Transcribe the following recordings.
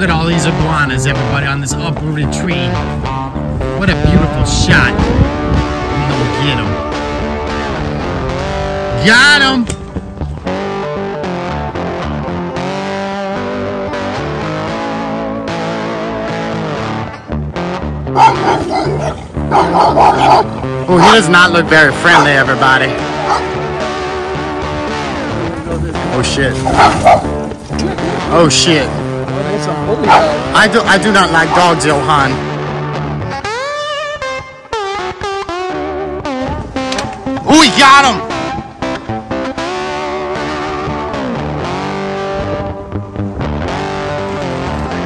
Look at all these iguanas, everybody, on this uprooted tree. What a beautiful shot. I'm gonna get him. Got him! Oh, he does not look very friendly, everybody. Oh shit. Oh shit. I do not like dogs, Johan. Oh, he got him!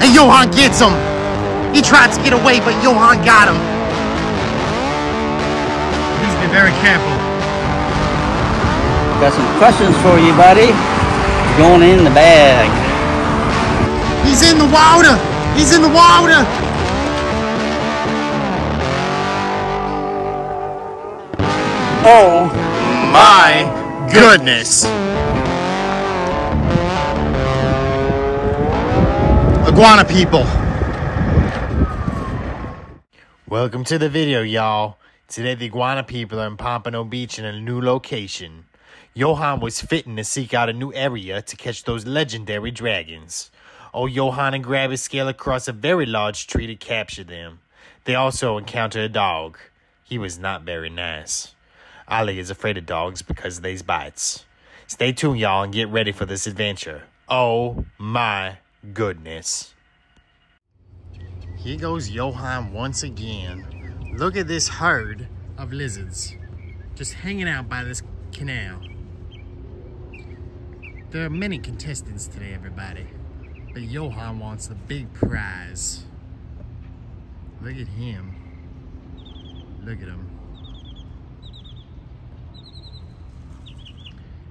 And Johan gets him. He tried to get away, but Johan got him. Please be very careful. Got some questions for you, buddy. Going in the bag. He's in the water. He's in the water. Oh my goodness. Iguana people. Welcome to the video, y'all. Today the iguana people are in Pompano Beach in a new location. Johan was fitting to seek out a new area to catch those legendary dragons. Old Johan and grabbed his scale across a very large tree to capture them. They also encountered a dog. He was not very nice. Ali is afraid of dogs because of these bites. Stay tuned, y'all, and get ready for this adventure. Oh my goodness. Here goes Johan once again. Look at this herd of lizards just hanging out by this canal. There are many contestants today, everybody, but Johan wants the big prize. Look at him. Look at him.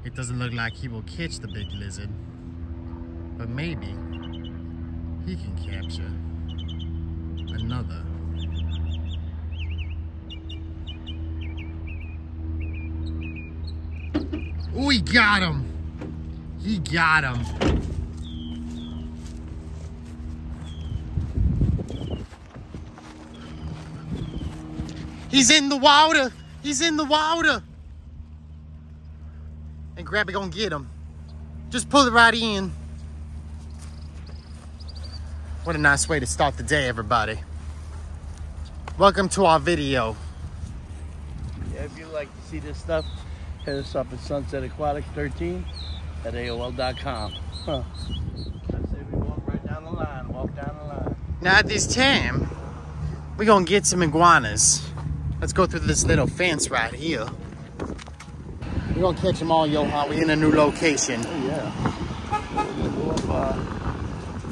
It doesn't look like he will catch the big lizard, but maybe he can capture another. Oh, he got him. He got him. He's in the water. He's in the water. And Grabby gonna get him. Just pull it right in. What a nice way to start the day, everybody. Welcome to our video. Yeah, if you like to see this stuff, hit us up at Sunset Aquatics 13 at AOL.com. Huh. I say we walk right down the line, walk down the line. Now at this time, we're gonna get some iguanas. Let's go through this little fence right here. We're gonna catch them all, Johan. We're in a new location. Oh yeah. Go up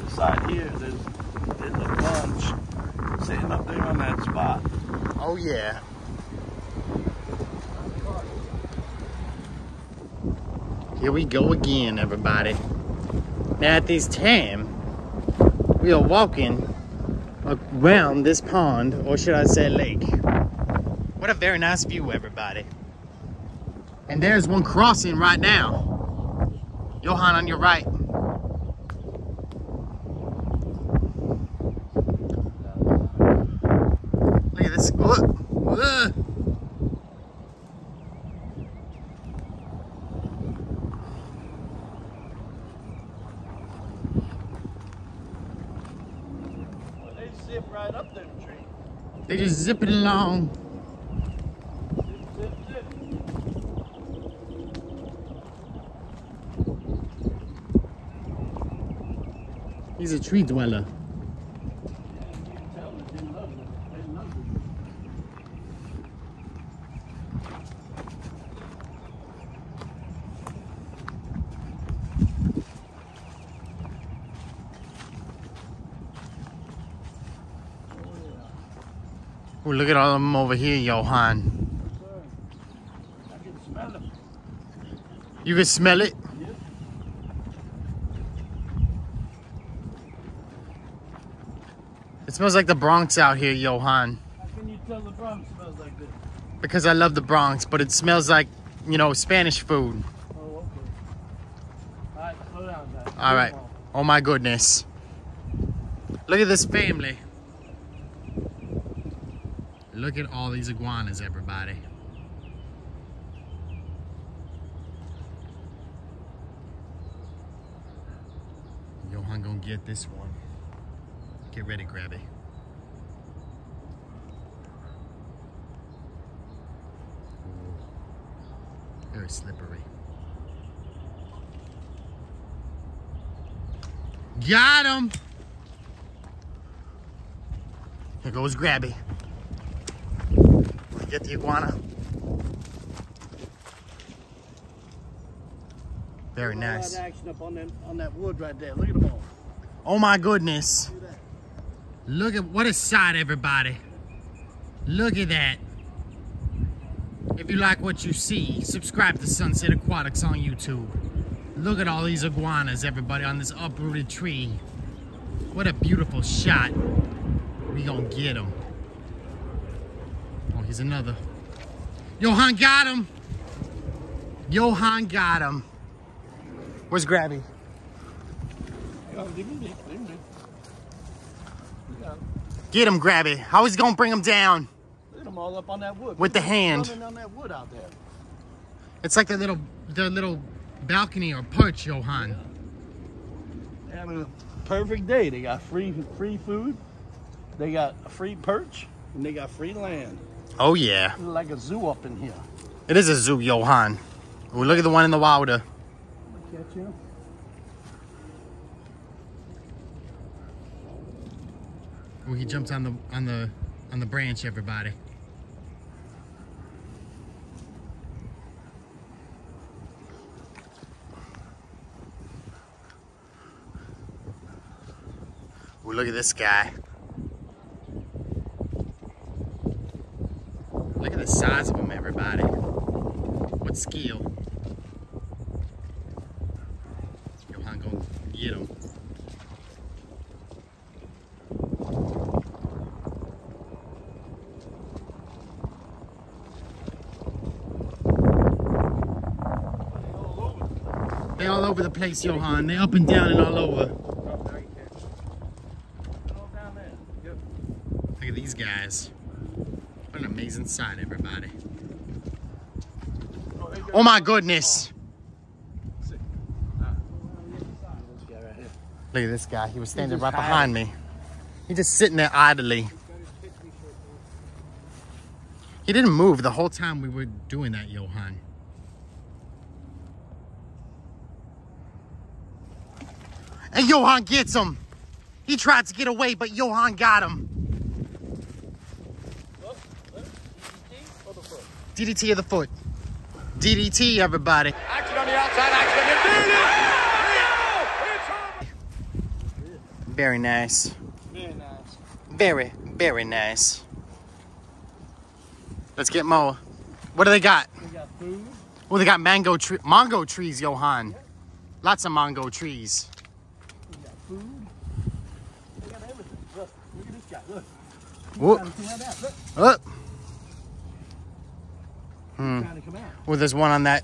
the side here, there's a bunch sitting up there on that spot. Oh yeah. Here we go again, everybody. Now at this time, we are walking around this pond, or should I say lake. What a very nice view, everybody. And there's one crossing right now. Johan, on your right. Look at this. Look. Zip right up there the tree. They just zip it along. Zip, zip, zip. He's a tree dweller. Yeah, you can tell that they love it. They love it. Oh, look at all of them over here, Johan. I can smell them. You can smell it? Yep. It smells like the Bronx out here, Johan. How can you tell the Bronx smells like this? Because I love the Bronx, but it smells like, you know, Spanish food. Oh, okay. Alright, slow down, guys. All right. Oh my goodness. Look at this family. Look at all these iguanas, everybody. Johan gonna get this one. Get ready, Grabby. Ooh. Very slippery. Got him! Here goes Grabby. Get the iguana. Very nice. Action up on that wood right there. Look at them all. Oh my goodness. Look at what a sight, everybody. Look at that. If you like what you see, subscribe to Sunset Aquatics on YouTube. Look at all these iguanas, everybody, on this uprooted tree. What a beautiful shot. We gonna get them. Oh, here's another. Johan got him. Johan got him. Where's Grabby? Get him, Grabby. How is he gonna bring him down? Look at them all up on that wood. With the hand. On that wood out there. It's like the little balcony or perch, Johan. They're having a perfect day. They got free food. They got a free perch, and they got free land. Oh yeah. It's like a zoo up in here. It is a zoo, Johan. Ooh, look at the one in the water. Catch him. Oh, he jumps on the branch, everybody. Ooh, look at this guy. Look at the size of him, everybody. What skill. Johan gonna get him. They're all over the place, Johan. They're up and down and all over. Look at these guys. What an amazing sight, everybody. Oh my goodness. Look at this guy. He was standing right behind me. He's just sitting there idly. He didn't move the whole time we were doing that, Johan. And Johan gets him. He tried to get away, but Johan got him. DDT of the foot. DDT, everybody. Action on the outside, action on the Very nice. Very nice. Very, very nice. Let's get more. What do they got? We got food. Well, they got mango trees, Johan. Lots of mango trees. We got food. They got everything. Look at this guy. Look. Whoop. Look. Hmm. Trying to come out. Well, there's one on that.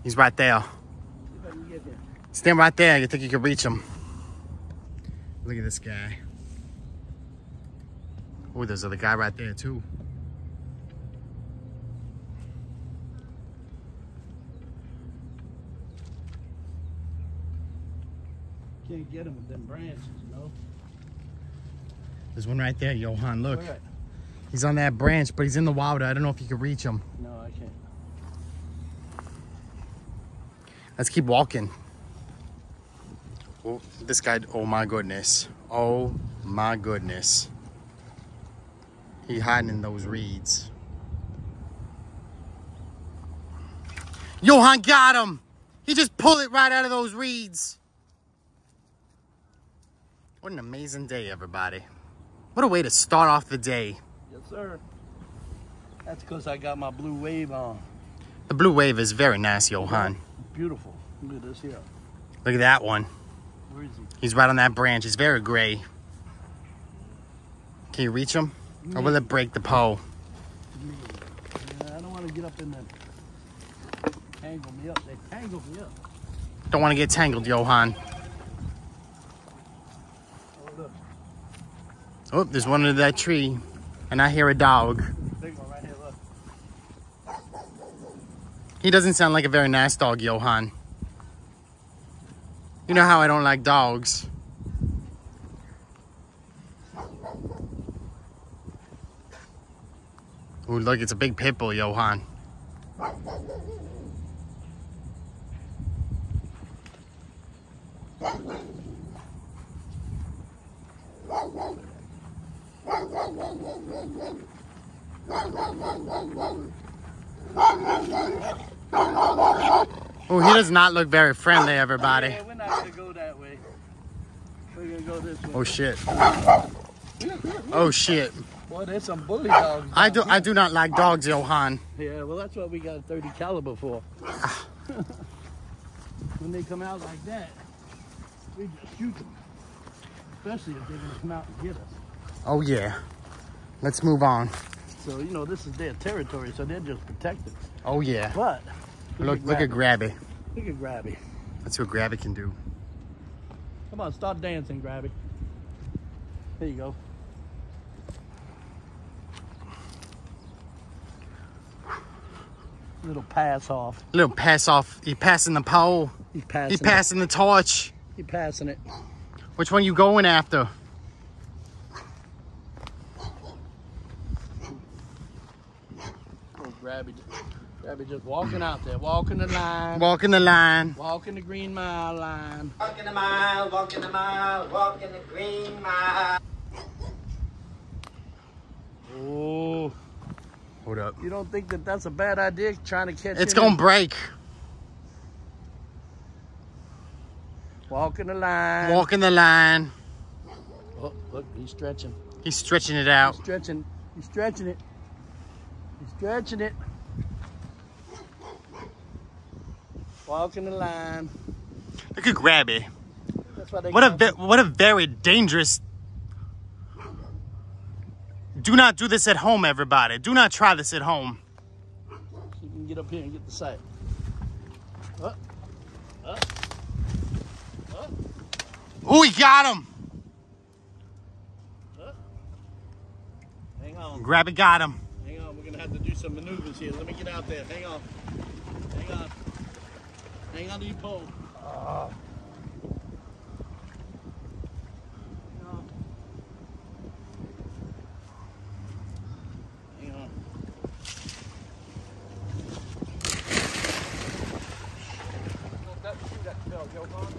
He's right there. See if I can get there. Stand right there. You think you can reach him? Look at this guy. Oh, there's another guy right there too. Can't get him with them branches, you know. There's one right there, Johan. Look. All right. He's on that branch, but he's in the water. I don't know if you can reach him. No, I can't. Let's keep walking. Oh, this guy, oh my goodness. Oh my goodness. He's hiding in those reeds. Johan got him. He just pulled it right out of those reeds. What an amazing day, everybody. What a way to start off the day. Yes, sir. That's because I got my blue wave on. The blue wave is very nice, Johan. Beautiful. Look at this here. Look at that one. Where is he? He's right on that branch. He's very gray. Can you reach him? Or will it break the pole? Yeah, I don't want to get up in there. Tangle me up. They tangle me up. Don't want to get tangled, Johan. Oh, look. Oh, there's one under that tree. And I hear a dog. Big one right here, look. He doesn't sound like a very nice dog, Johan. You know how I don't like dogs. Ooh, look, it's a big pit bull, Johan. Oh, he does not look very friendly, everybody. Yeah, we're not gonna go that way. We're gonna go this way. Oh shit. Oh shit. Boy, there's some bully dogs. I do not like dogs, Johan. Yeah, well that's what we got a 30 caliber for. When they come out like that, we just shoot them. Especially if they're gonna come out and get us. Oh yeah. Let's move on. So, you know, this is their territory, so they're just protected. Oh yeah. But Look at Grabby. Look at Grabby. That's what Grabby can do. Come on, start dancing, Grabby. There you go. Little pass off. Little pass off. He passing the pole. He's passing. He passing the torch. He's passing it. Which one you going after? Oh, Grabby just walking out there, walking the line. Walking the line. Walking the green mile line. Walking the mile, walking the mile, walking the green mile. Oh. Hold up. You don't think that that's a bad idea, trying to catch It's him? gonna break. Walking the line. Walking the line. Oh, look, he's stretching. He's stretching it out. He's stretching. He's stretching it. He's stretching it. Walking the line. Look at Grabby. That's why they What a very dangerous. Do not do this at home, everybody. Do not try this at home. You can get up here and get the sight. Up. Up. Up. Oh, he got him. Up. Hang on. Grabby got him. Hang on. We're going to have to do some maneuvers here. Let me get out there. Hang on. Hang on. Hang on to your pole. Huh?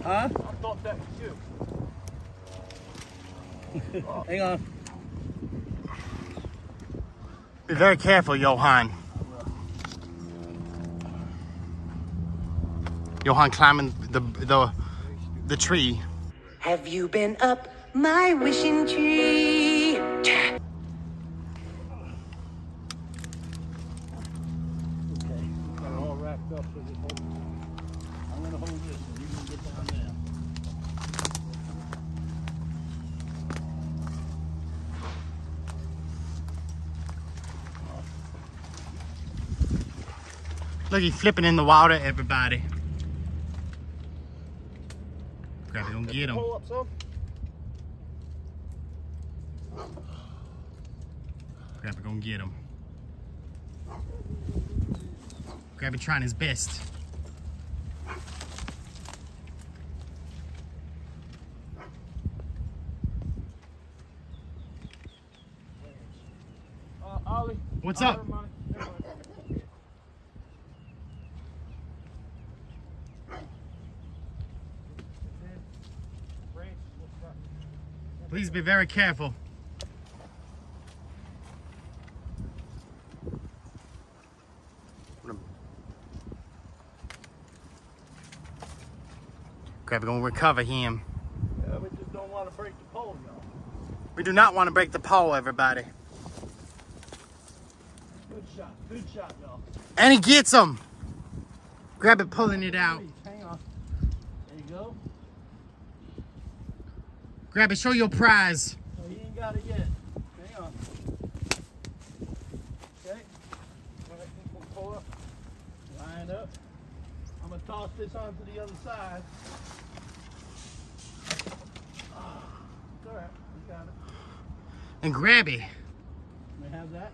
I thought that was you. Hang on. Be very careful, Johan. Johan climbing the tree. Have you been up my wishing tree? Okay. Got it all wrapped up so just hold it. I'm gonna hold this and you can get down there. Look, he's flipping in the water, everybody. Grabby, don't get him. Pull up some. Grabby, gonna get him. Grabby trying his best. Ollie. What's up? Never mind. Please be very careful. Grabby gonna recover him. Yeah, we just don't want to break the pole, y'all. We do not want to break the pole, everybody. Good shot, y'all. And he gets him. Grabby pulling it out. Hang on. There you go. Grabby, show your prize. No, he ain't got it yet. Hang on. Okay. All right, we'll pull up. Line up. I'm going to toss this onto the other side. Oh, it's all right. We got it. and grabby. They have that.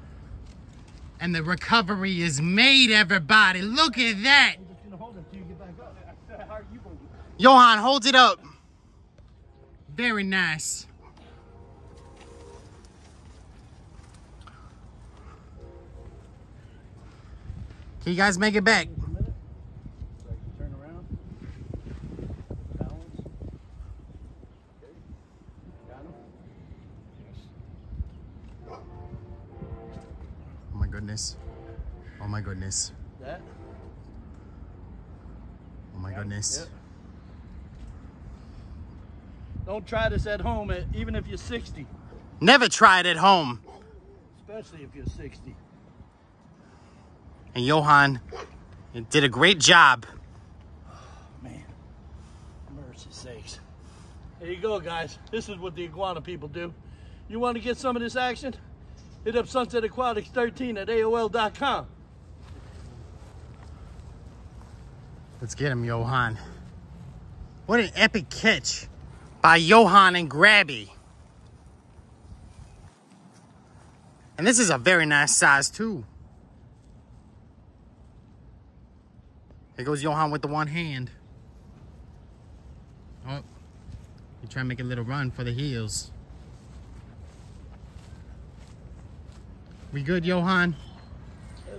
And the recovery is made, everybody. Look at that. I'm just gonna hold it till you get back up. How are you gonna do it? Johan, hold it up. Very nice. Can you guys make it back? Just a minute. So I can turn around. Balance. Okay. Got him. Yes. Oh my goodness. Oh my goodness. That. Oh my goodness. Yep. Don't try this at home, even if you're 60. Never try it at home. Especially if you're 60. And Johan did a great job. Man, mercy sakes. There you go, guys. This is what the iguana people do. You want to get some of this action? Hit up Sunset Aquatics 13 at AOL.com. Let's get him, Johan. What an epic catch by Johan and Grabby. And this is a very nice size too. Here goes Johan with the one hand. Oh, he trying to make a little run for the heels. We good, Johan?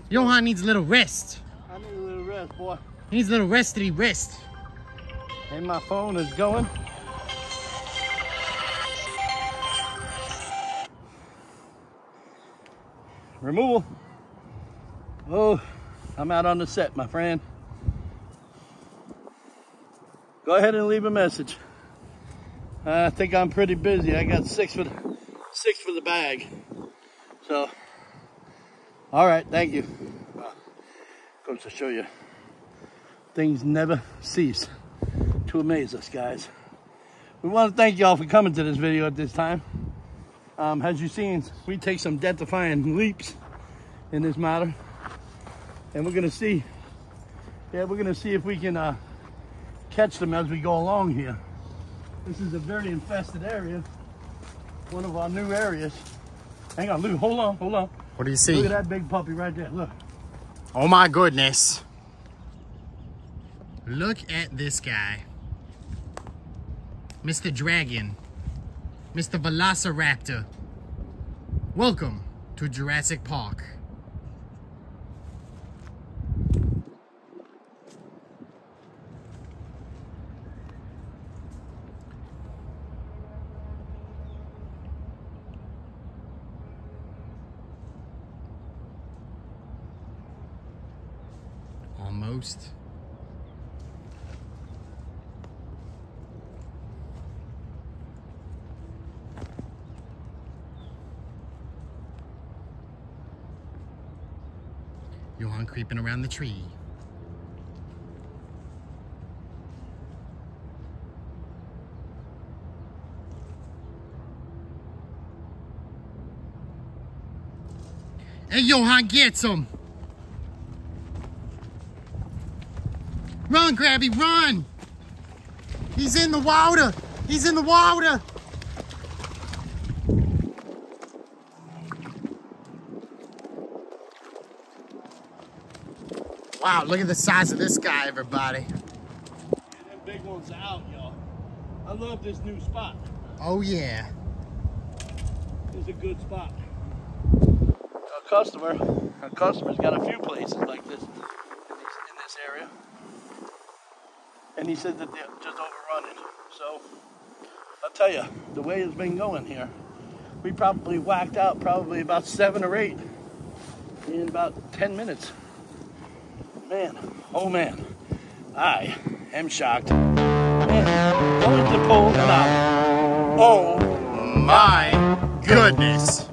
Johan needs a little rest. I need a little rest, boy. He needs a little restity rest. And my phone is going. Removal. Oh, I'm out on the set, my friend. Go ahead and leave a message. I think I'm pretty busy. I got six for the bag. So, all right, thank you. Goes to show you, things never cease to amaze us, guys. We want to thank y'all for coming to this video at this time. As you've seen, we take some death-defying leaps in this matter, and we're gonna see. Yeah, we're gonna see if we can catch them as we go along here. This is a very infested area, one of our new areas. Hang on, Lou, hold on. What do you see? Look at that big puppy right there, look. Oh my goodness. Look at this guy. Mr. Dragon. Mr. Velociraptor. Welcome to Jurassic Park. Almost. Johan creeping around the tree. Hey, Johan gets him. Run, Grabby, run! He's in the water! He's in the water! Wow, look at the size of this guy, everybody. And them big ones are out, y'all. I love this new spot. Oh, yeah. It's a good spot. Our customer's got a few places like this in this area. And he said that they're just overrunning. So, I'll tell you, the way it's been going here, we probably whacked out probably about 7 or 8 in about 10 minutes. Man, oh man, I am shocked. Man, going to pull them out. Oh My goodness.